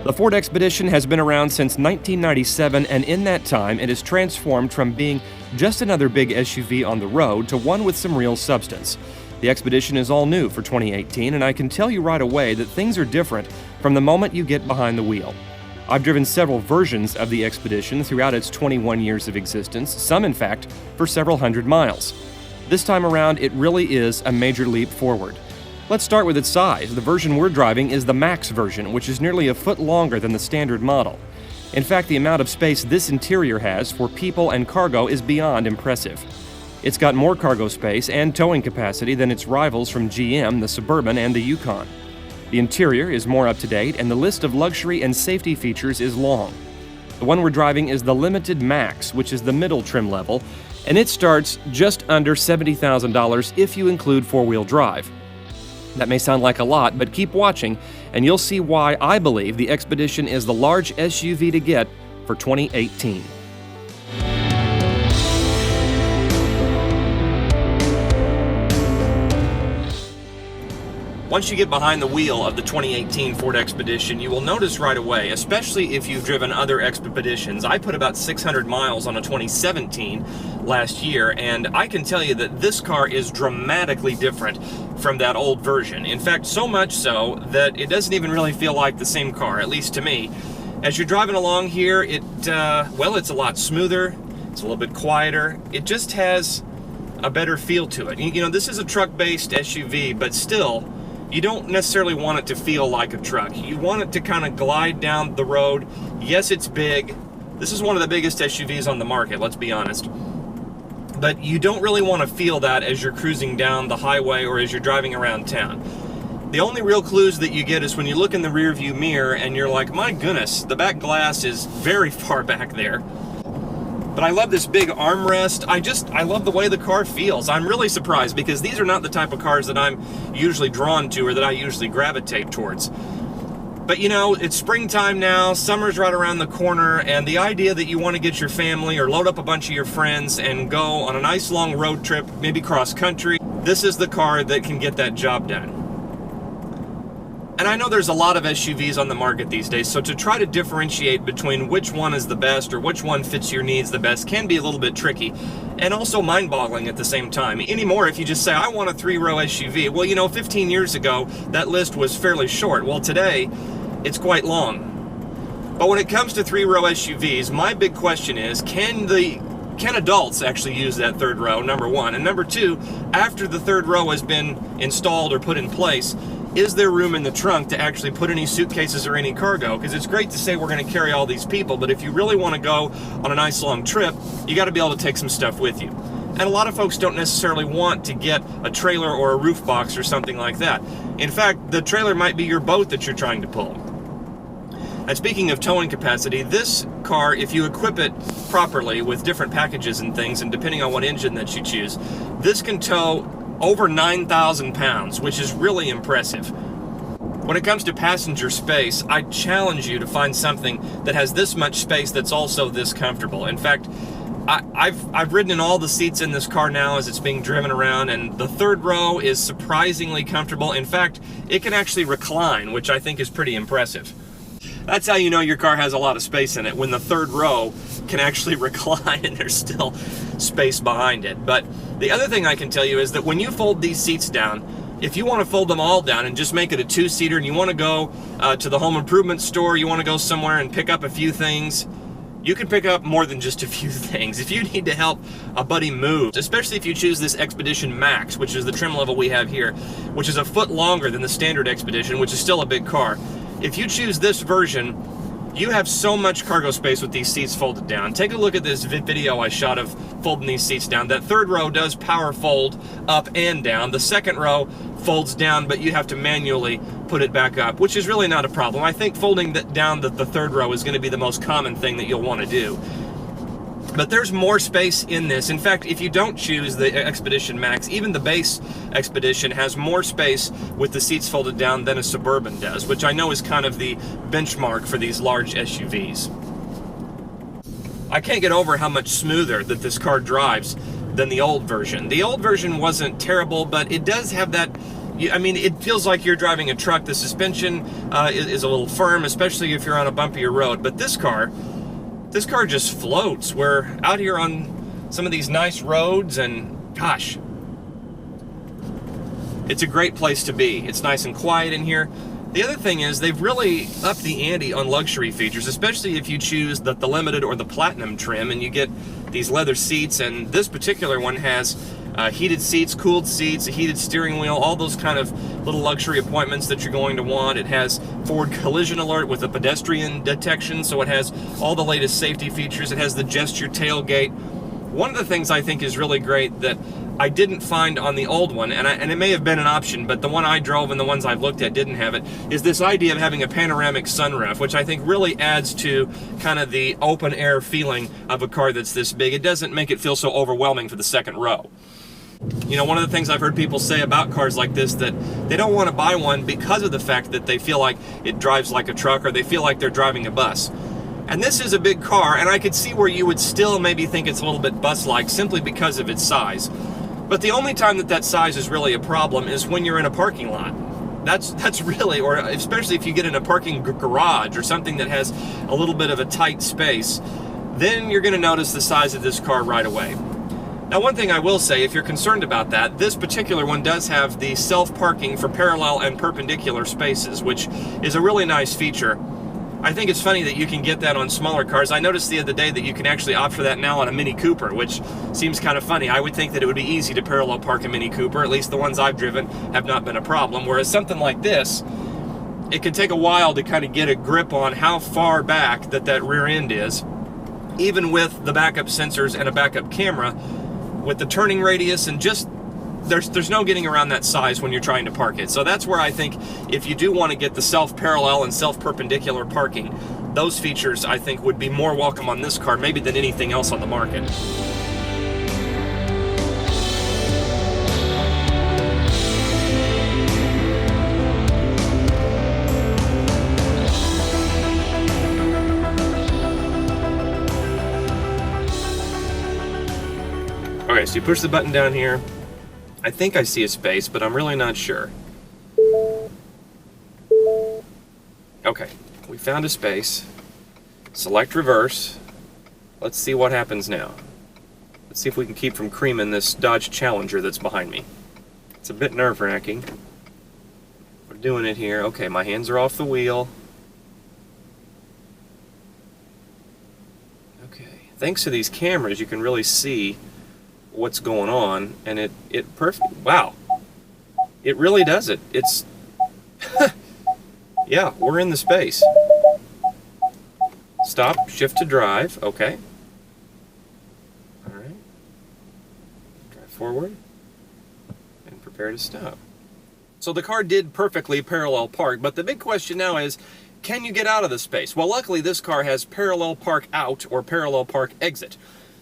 The Ford Expedition has been around since 1997, and in that time it has transformed from being just another big SUV on the road to one with some real substance. The Expedition is all new for 2018, and I can tell you right away that things are different from the moment you get behind the wheel. I've driven several versions of the Expedition throughout its 21 years of existence, some in fact for several hundred miles. This time around, it really is a major leap forward. Let's start with its size. The version we're driving is the Max version, which is nearly a foot longer than the standard model. In fact, the amount of space this interior has for people and cargo is beyond impressive. It's got more cargo space and towing capacity than its rivals from GM, the Suburban and the Yukon. The interior is more up to date, and the list of luxury and safety features is long. The one we're driving is the Limited Max, which is the middle trim level, and it starts just under $70,000 if you include four-wheel drive. That may sound like a lot, but keep watching and you'll see why I believe the Expedition is the large SUV to get for 2018. Once you get behind the wheel of the 2018 Ford Expedition, you will notice right away, especially if you've driven other Expeditions. I put about 600 miles on a 2017 last year, and I can tell you that this car is dramatically different from that old version. In fact, so much so that it doesn't even really feel like the same car, at least to me. As you're driving along here, it's a lot smoother, it's a little bit quieter, it just has a better feel to it. You know, this is a truck-based SUV, but still, you don't necessarily want it to feel like a truck. You want it to kind of glide down the road. Yes, it's big. This is one of the biggest SUVs on the market, let's be honest. But you don't really want to feel that as you're cruising down the highway or as you're driving around town. The only real clues that you get is when you look in the rearview mirror and you're like, my goodness, the back glass is very far back there. But I love this big armrest. I love the way the car feels. I'm really surprised because these are not the type of cars that I'm usually drawn to or that I usually gravitate towards. But you know, it's springtime now, summer's right around the corner, and the idea that you want to get your family or load up a bunch of your friends and go on a nice long road trip, maybe cross country, this is the car that can get that job done. And I know there's a lot of SUVs on the market these days, so to try to differentiate between which one is the best or which one fits your needs the best can be a little bit tricky, and also mind-boggling at the same time. Anymore, if you just say, I want a three-row SUV, well, you know, 15 years ago, that list was fairly short. Well, today, it's quite long. But when it comes to three-row SUVs, my big question is, can adults actually use that third row, number one? And number two, after the third row has been installed or put in place, is there room in the trunk to actually put any suitcases or any cargo? Because it's great to say we're going to carry all these people, but if you really want to go on a nice long trip, you got to be able to take some stuff with you. And a lot of folks don't necessarily want to get a trailer or a roof box or something like that. In fact, the trailer might be your boat that you're trying to pull. And speaking of towing capacity, this car, if you equip it properly with different packages and things, and depending on what engine that you choose, this can tow over 9,000 pounds, which is really impressive. When it comes to passenger space, I challenge you to find something that has this much space that's also this comfortable. In fact, I've ridden in all the seats in this car now as it's being driven around, and the third row is surprisingly comfortable. In fact, it can actually recline, which I think is pretty impressive. That's how you know your car has a lot of space in it, when the third row can actually recline and there's still space behind it. But the other thing I can tell you is that when you fold these seats down, if you want to fold them all down and just make it a two-seater and you want to go to the home improvement store, you want to go somewhere and pick up a few things, you can pick up more than just a few things. If you need to help a buddy move, especially if you choose this Expedition Max, which is the trim level we have here, which is a foot longer than the standard Expedition, which is still a big car. If you choose this version, you have so much cargo space with these seats folded down. Take a look at this video I shot of folding these seats down. That third row does power fold up and down. The second row folds down, but you have to manually put it back up, which is really not a problem. I think folding down the third row is going to be the most common thing that you'll want to do. But there's more space in this. In fact, if you don't choose the Expedition Max, even the base Expedition has more space with the seats folded down than a Suburban does, which I know is kind of the benchmark for these large SUVs. I can't get over how much smoother that this car drives than the old version. The old version wasn't terrible, but it does have that I mean, it feels like you're driving a truck. The suspension is a little firm, especially if you're on a bumpier road. But this car just floats. We're out here on some of these nice roads, and gosh, it's a great place to be. It's nice and quiet in here. The other thing is they've really upped the ante on luxury features, especially if you choose the limited or the platinum trim, and you get these leather seats. And this particular one has heated seats, cooled seats, a heated steering wheel, all those kind of little luxury appointments that you're going to want. It has forward collision alert with a pedestrian detection, so it has all the latest safety features. It has the gesture tailgate. One of the things I think is really great that I didn't find on the old one, and it may have been an option, but the one I drove and the ones I've looked at didn't have it, is this idea of having a panoramic sunroof, which I think really adds to kind of the open air feeling of a car that's this big. It doesn't make it feel so overwhelming for the second row. You know, one of the things I've heard people say about cars like this, that they don't want to buy one because of the fact that they feel like it drives like a truck, or they feel like they're driving a bus. And this is a big car, and I could see where you would still maybe think it's a little bit bus-like simply because of its size. But the only time that size is really a problem is when you're in a parking lot. That's really, or especially if you get in a parking garage or something that has a little bit of a tight space, then you're going to notice the size of this car right away. Now, one thing I will say, if you're concerned about that, this particular one does have the self-parking for parallel and perpendicular spaces, which is a really nice feature. I think it's funny that you can get that on smaller cars. I noticed the other day that you can actually opt for that now on a Mini Cooper, which seems kind of funny. I would think that it would be easy to parallel park a Mini Cooper. At least the ones I've driven have not been a problem. Whereas something like this, it can take a while to kind of get a grip on how far back that rear end is, even with the backup sensors and a backup camera, with the turning radius, and just there's no getting around that size when you're trying to park it. So that's where I think if you do want to get the self-parallel and self-perpendicular parking, those features I think would be more welcome on this car maybe than anything else on the market. Okay, so you push the button down here. I think I see a space, but I'm really not sure. Okay, we found a space. Select reverse. Let's see what happens now. Let's see if we can keep from creaming this Dodge Challenger that's behind me. It's a bit nerve-wracking. We're doing it here. Okay, my hands are off the wheel. Okay, thanks to these cameras, you can really see what's going on, and it perfect. Wow, it really does it. It's yeah, we're in the space. Stop, shift to drive. Okay, all right, drive forward and prepare to stop. So the car did perfectly parallel park, but the big question now is, can you get out of the space? Well, luckily this car has parallel park out or parallel park exit.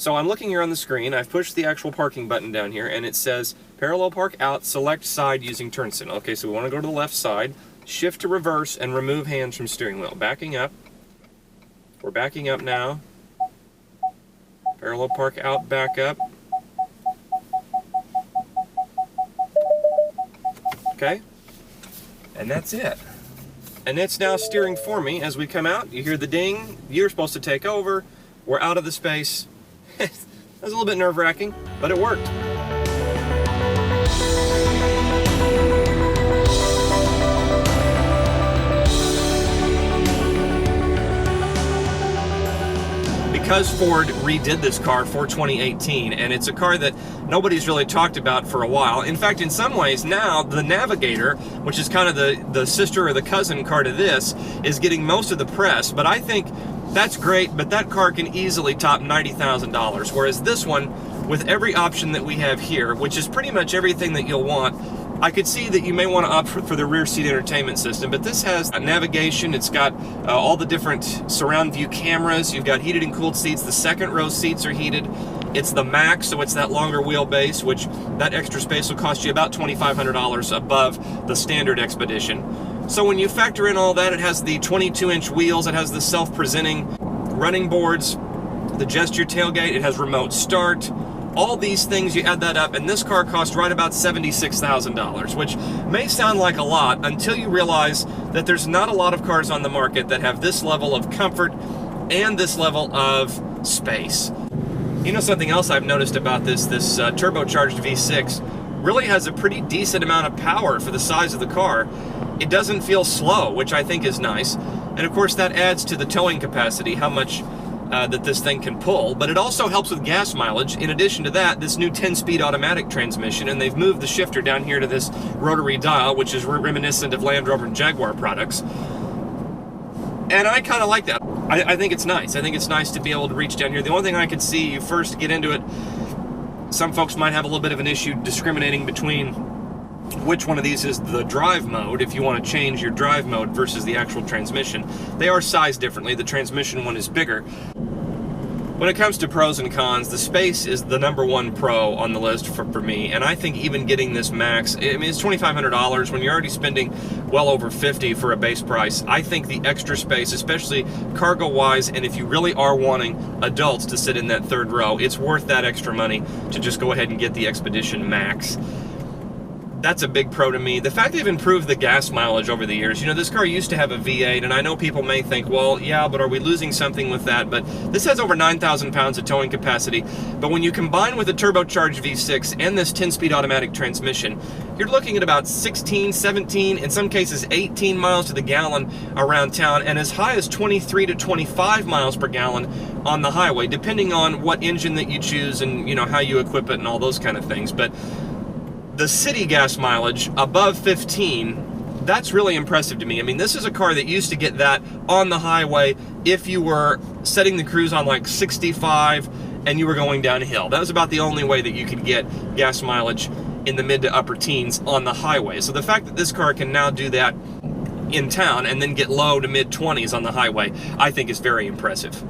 So I'm looking here on the screen, I've pushed the actual parking button down here, and it says parallel park out, select side using turn signal. Okay, so we want to go to the left side, shift to reverse, and remove hands from steering wheel. Backing up. We're backing up now. Parallel park out, back up. Okay, and that's it. And it's now steering for me as we come out. You hear the ding, you're supposed to take over, we're out of the space. It was a little bit nerve-wracking, but it worked. Because Ford redid this car for 2018, and it's a car that nobody's really talked about for a while. In fact, in some ways now, the Navigator, which is kind of the sister or the cousin car to this, is getting most of the press, but I think that's great, but that car can easily top $90,000, whereas this one, with every option that we have here, which is pretty much everything that you'll want, I could see that you may want to opt for the rear seat entertainment system, but this has navigation, it's got all the different surround view cameras, you've got heated and cooled seats, the second row seats are heated, it's the Max, so it's that longer wheelbase, which that extra space will cost you about $2,500 above the standard Expedition. So when you factor in all that, it has the 22-inch wheels, it has the self-presenting running boards, the gesture tailgate, it has remote start, All these things, you add that up, and this car cost right about $76,000, which may sound like a lot until you realize that there's not a lot of cars on the market that have this level of comfort and this level of space. You know, something else I've noticed about this turbocharged V6 really has a pretty decent amount of power for the size of the car. It doesn't feel slow, which I think is nice. And of course that adds to the towing capacity, how much that this thing can pull, but it also helps with gas mileage. In addition to that, this new 10-speed automatic transmission, and they've moved the shifter down here to this rotary dial, which is reminiscent of Land Rover and Jaguar products. And I kind of like that. I think it's nice. I think it's nice to be able to reach down here. The only thing I could see, you first get into it, some folks might have a little bit of an issue discriminating between which one of these is the drive mode, if you want to change your drive mode versus the actual transmission. They are sized differently. The transmission one is bigger. When it comes to pros and cons, the space is the #1 pro on the list for me, and I think even getting this Max, I mean, it's $2,500 when you're already spending well over $50 for a base price. I think the extra space, especially cargo-wise, and if you really are wanting adults to sit in that third row, it's worth that extra money to just go ahead and get the Expedition Max. That's a big pro to me. The fact they've improved the gas mileage over the years. You know, this car used to have a V8, and I know people may think, well, yeah, but are we losing something with that? But this has over 9,000 pounds of towing capacity. But when you combine with the turbocharged V6 and this 10-speed automatic transmission, you're looking at about 16, 17, in some cases 18 miles to the gallon around town, and as high as 23 to 25 miles per gallon on the highway, depending on what engine that you choose and, you know, how you equip it and all those kind of things. But the city gas mileage above 15, that's really impressive to me. I mean, this is a car that used to get that on the highway if you were setting the cruise on like 65 and you were going downhill. That was about the only way that you could get gas mileage in the mid to upper teens on the highway. So the fact that this car can now do that in town and then get low to mid 20s on the highway, I think is very impressive.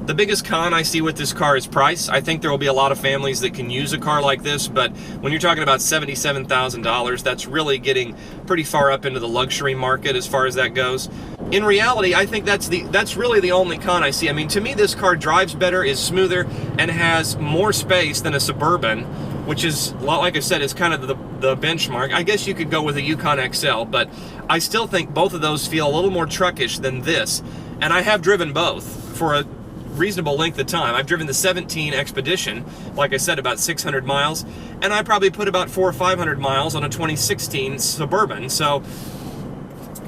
The biggest con I see with this car is price. I think there will be a lot of families that can use a car like this, but when you're talking about $77,000, that's really getting pretty far up into the luxury market as far as that goes. In reality, I think that's really the only con I see. I mean, to me, this car drives better, is smoother, and has more space than a Suburban, which is, like I said, is kind of the benchmark. I guess you could go with a Yukon XL, but I still think both of those feel a little more truckish than this. And I have driven both for a reasonable length of time. I've driven the 17 Expedition, like I said, about 600 miles, and I probably put about 400 or 500 miles on a 2016 Suburban. So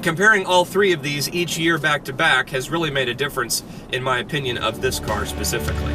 comparing all three of these each year back to back has really made a difference, in my opinion, of this car specifically.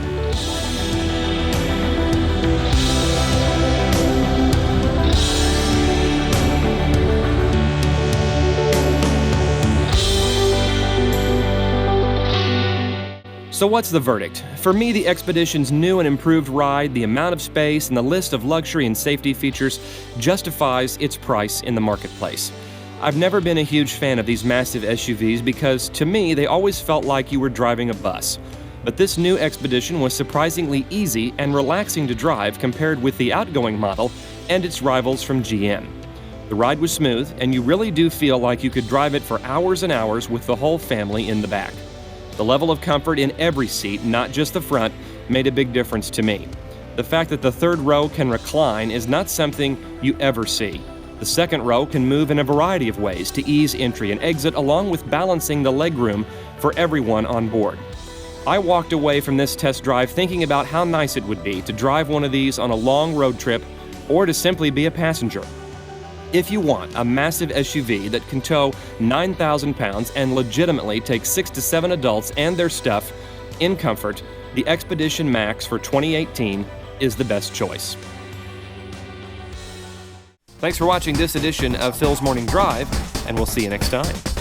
So what's the verdict? For me, the Expedition's new and improved ride, the amount of space, and the list of luxury and safety features justifies its price in the marketplace. I've never been a huge fan of these massive SUVs because, to me, they always felt like you were driving a bus. But this new Expedition was surprisingly easy and relaxing to drive compared with the outgoing model and its rivals from GM. The ride was smooth, and you really do feel like you could drive it for hours and hours with the whole family in the back. The level of comfort in every seat, not just the front, made a big difference to me. The fact that the third row can recline is not something you ever see. The second row can move in a variety of ways to ease entry and exit, along with balancing the legroom for everyone on board. I walked away from this test drive thinking about how nice it would be to drive one of these on a long road trip or to simply be a passenger. If you want a massive SUV that can tow 9,000 pounds and legitimately take 6 to 7 adults and their stuff in comfort, the Expedition Max for 2018 is the best choice. Thanks for watching this edition of Phil's Morning Drive, and we'll see you next time.